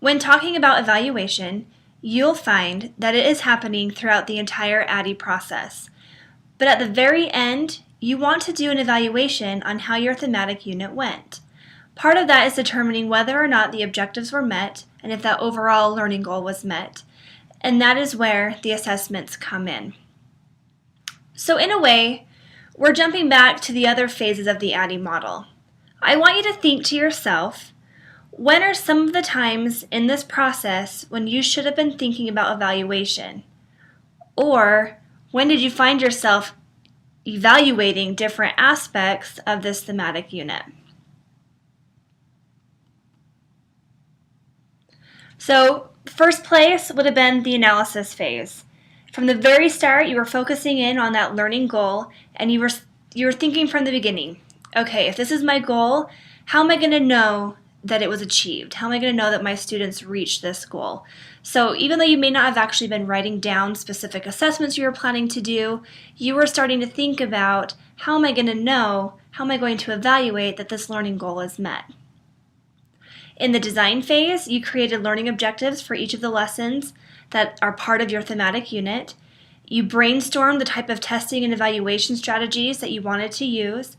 When talking about evaluation, you'll find that it is happening throughout the entire ADDIE process. But at the very end, you want to do an evaluation on how your thematic unit went. Part of that is determining whether or not the objectives were met and if that overall learning goal was met. And that is where the assessments come in. So in a way, we're jumping back to the other phases of the ADDIE model. I want you to think to yourself, when are some of the times in this process when you should have been thinking about evaluation? Or when did you find yourself evaluating different aspects of this thematic unit? So, first place would have been the analysis phase. From the very start, you were focusing in on that learning goal, and you were thinking from the beginning, okay, if this is my goal, how am I going to know that it was achieved? How am I going to know that my students reached this goal? So even though you may not have actually been writing down specific assessments you were planning to do, you were starting to think about, how am I going to know, how am I going to evaluate that this learning goal is met? In the design phase, you created learning objectives for each of the lessons that are part of your thematic unit. You brainstormed the type of testing and evaluation strategies that you wanted to use,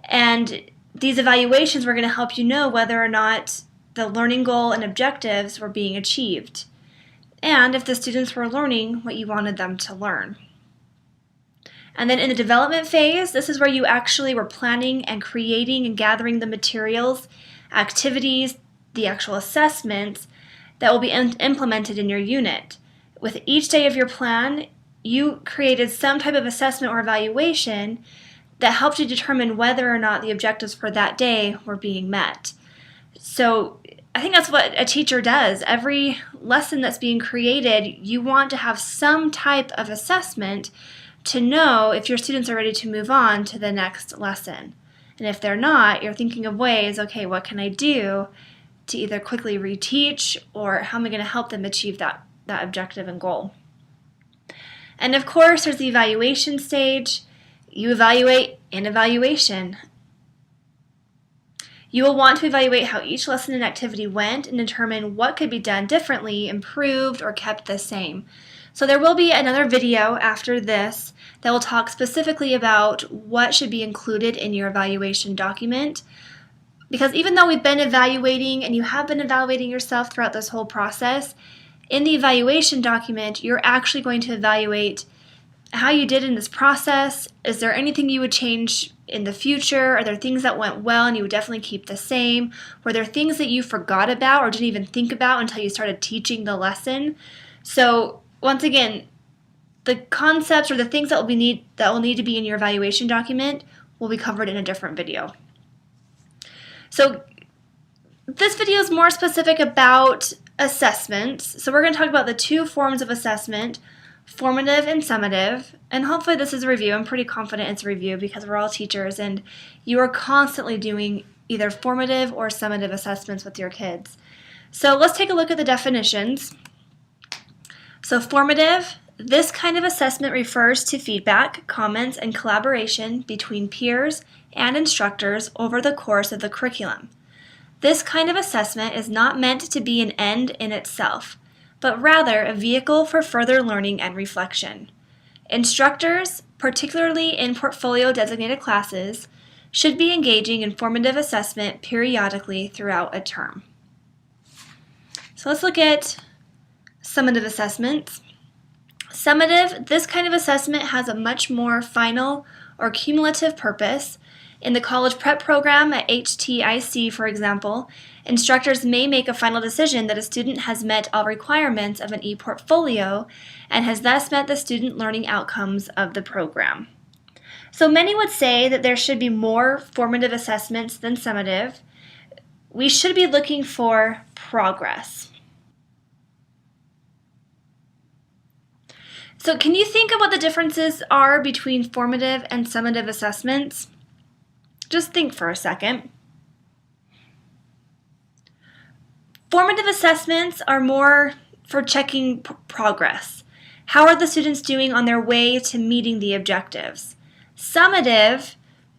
and these evaluations were going to help you know whether or not the learning goal and objectives were being achieved, and if the students were learning what you wanted them to learn. And then in the development phase, this is where you actually were planning and creating and gathering the materials, activities, the actual assessments that will be implemented in your unit. With each day of your plan, you created some type of assessment or evaluation that helped you determine whether or not the objectives for that day were being met. So I think that's what a teacher does. Every lesson that's being created, you want to have some type of assessment to know if your students are ready to move on to the next lesson. And if they're not, you're thinking of ways, okay, what can I do to either quickly reteach, or how am I going to help them achieve that objective and goal? And of course, there's the evaluation stage. You evaluate in evaluation. You will want to evaluate how each lesson and activity went and determine what could be done differently, improved, or kept the same. So there will be another video after this that will talk specifically about what should be included in your evaluation document. Because even though we've been evaluating and you have been evaluating yourself throughout this whole process, in the evaluation document, you're actually going to evaluate how you did in this process. Is there anything you would change in the future? Are there things that went well and you would definitely keep the same? Were there things that you forgot about or didn't even think about until you started teaching the lesson? So once again, the concepts or the things that will need to be in your evaluation document will be covered in a different video. So this video is more specific about assessments. So we're going to talk about the two forms of assessment, formative and summative. And hopefully this is a review. I'm pretty confident it's a review because we're all teachers and you are constantly doing either formative or summative assessments with your kids. So let's take a look at the definitions. So formative, this kind of assessment refers to feedback, comments, and collaboration between peers and instructors over the course of the curriculum. This kind of assessment is not meant to be an end in itself, but rather a vehicle for further learning and reflection. Instructors, particularly in portfolio designated classes, should be engaging in formative assessment periodically throughout a term. So let's look at summative assessments. Summative, this kind of assessment has a much more final or cumulative purpose. In the college prep program at HTIC, for example, instructors may make a final decision that a student has met all requirements of an e-portfolio and has thus met the student learning outcomes of the program. So many would say that there should be more formative assessments than summative. We should be looking for progress. So can you think of what the differences are between formative and summative assessments? Just think for a second. Formative assessments are more for checking progress. How are the students doing on their way to meeting the objectives? Summative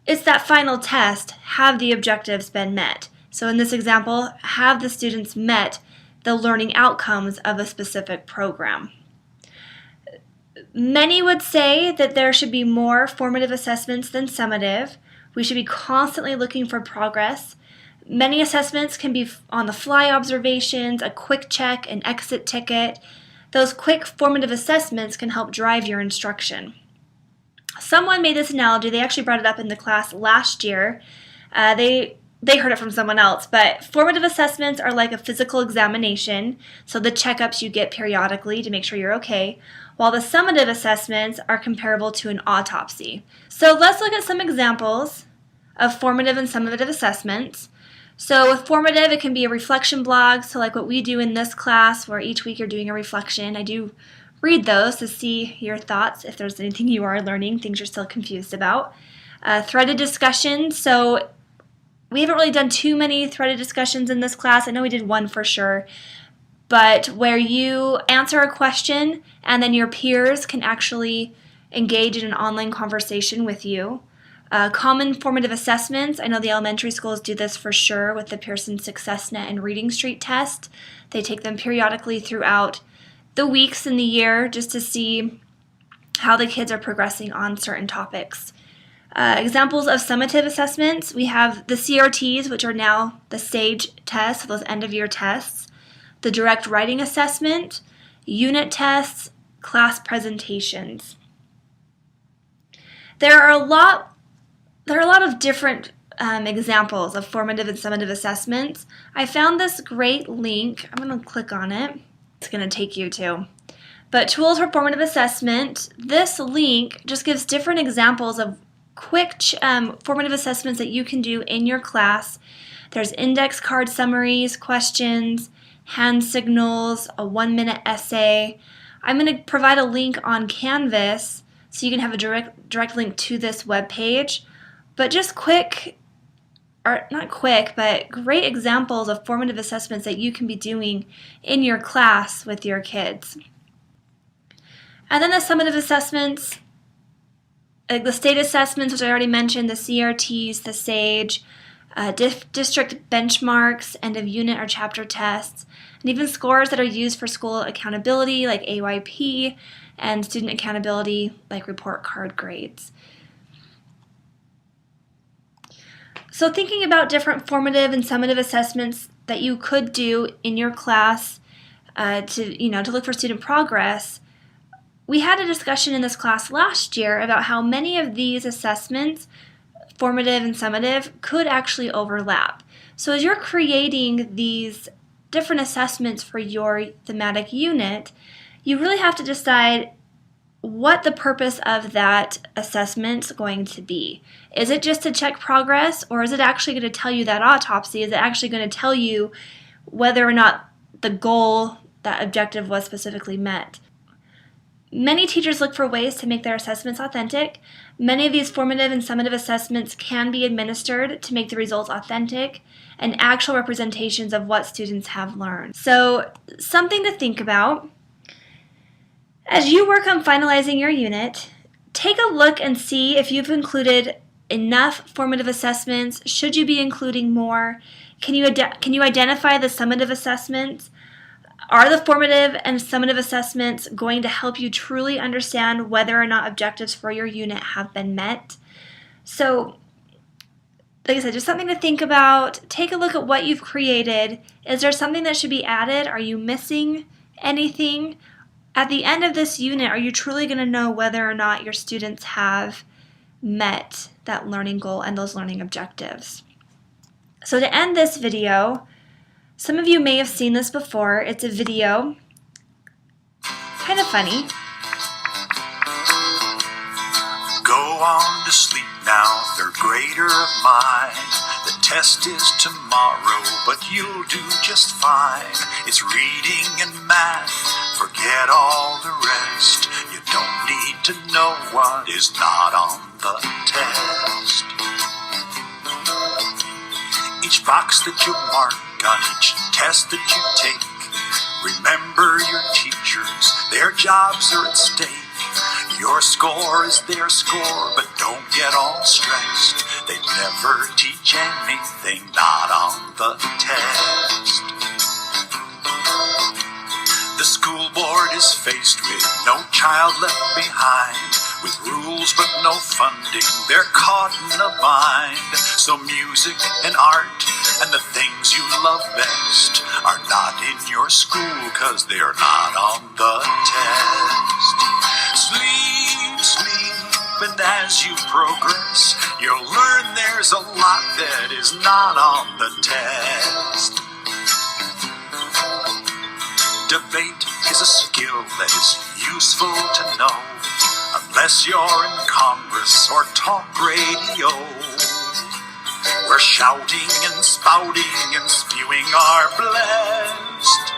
is that final test. Have the objectives been met? So in this example, have the students met the learning outcomes of a specific program. Many would say that there should be more formative assessments than summative. We should be constantly looking for progress. Many assessments can be on-the-fly observations, a quick check, an exit ticket. Those quick formative assessments can help drive your instruction. Someone made this analogy. They actually brought it up in the class last year. They heard it from someone else, but formative assessments are like a physical examination, so the checkups you get periodically to make sure you're okay, while the summative assessments are comparable to an autopsy. So let's look at some examples of formative and summative assessments. So with formative, it can be a reflection blog, so like what we do in this class, where each week you're doing a reflection. I do read those to see your thoughts, if there's anything you are learning, things you're still confused about. Threaded discussion, so we haven't really done too many threaded discussions in this class. I know we did one for sure, but where you answer a question and then your peers can actually engage in an online conversation with you. Common formative assessments, I know the elementary schools do this for sure with the Pearson SuccessNet and Reading Street test. They take them periodically throughout the weeks in the year just to see how the kids are progressing on certain topics. Examples of summative assessments, we have the CRTs, which are now the SAGE tests, those end-of-year tests, the direct writing assessment, unit tests, class presentations. There are a lot of different examples of formative and summative assessments. I found this great link. I'm going to click on it. It's going to take you to. But Tools for Formative Assessment, this link just gives different examples of quick formative assessments that you can do in your class. There's index card summaries, questions, hand signals, a 1-minute essay. I'm going to provide a link on Canvas so you can have a direct link to this web page. But just quick, or not quick, but great examples of formative assessments that you can be doing in your class with your kids. And then the summative assessments, like the state assessments, which I already mentioned, the CRTs, the SAGE, district benchmarks, end of unit or chapter tests, and even scores that are used for school accountability like AYP and student accountability like report card grades. So thinking about different formative and summative assessments that you could do in your class to look for student progress, we had a discussion in this class last year about how many of these assessments, formative and summative, could actually overlap. So as you're creating these different assessments for your thematic unit, you really have to decide what the purpose of that assessment is going to be. Is it just to check progress, or is it actually going to tell you that autopsy? Is it actually going to tell you whether or not the goal, that objective, was specifically met? Many teachers look for ways to make their assessments authentic. Many of these formative and summative assessments can be administered to make the results authentic and actual representations of what students have learned. So, something to think about. As you work on finalizing your unit, take a look and see if you've included enough formative assessments. Should you be including more? Can you identify the summative assessments? Are the formative and summative assessments going to help you truly understand whether or not objectives for your unit have been met? So, like I said, just something to think about. Take a look at what you've created. Is there something that should be added? Are you missing anything? At the end of this unit, are you truly going to know whether or not your students have met that learning goal and those learning objectives? So to end this video, some of you may have seen this before. It's a video, kind of funny. Go on to sleep now, third grader of mine. The test is tomorrow, but you'll do just fine. It's reading and math, forget all the rest. You don't need to know what is not on the test. Each box that you mark on each test that you take, remember your teachers, their jobs are at stake. Your score is their score, but don't get all stressed. They never teach anything not on the test. is faced with no child left behind. With rules but no funding, they're caught in a bind. So music and art and the things you love best are not in your school, 'cause they're not on the test. Sleep, sleep, and as you progress, you'll learn there's a lot that is not on the test. Debate is a skill that is useful to know, unless you're in Congress or talk radio, where shouting and spouting and spewing are blessed,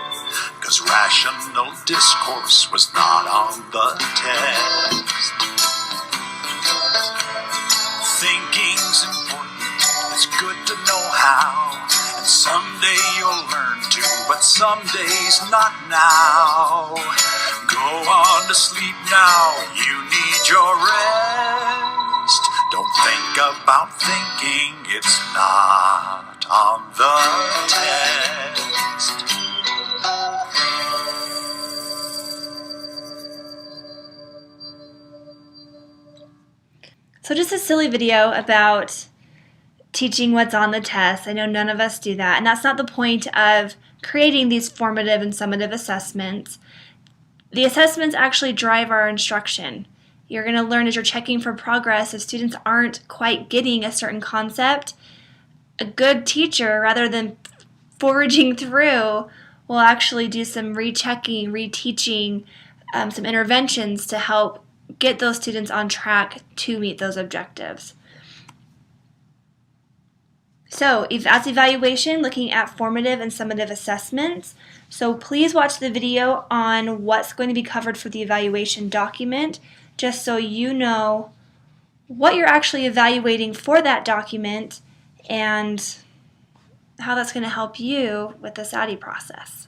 'cause rational discourse was not on the test. Thinking's important, it's good to know how, and someday you'll learn to, but some days not now. Go on to sleep now, you need your rest. Don't think about thinking, it's not on the test. So just a silly video about teaching what's on the test. I know none of us do that, and that's not the point of creating these formative and summative assessments. The assessments actually drive our instruction. You're going to learn as you're checking for progress if students aren't quite getting a certain concept. A good teacher, rather than foraging through, will actually do some rechecking, reteaching, some interventions to help get those students on track to meet those objectives. So that's evaluation, looking at formative and summative assessments. So please watch the video on what's going to be covered for the evaluation document, just so you know what you're actually evaluating for that document and how that's going to help you with the SATI process.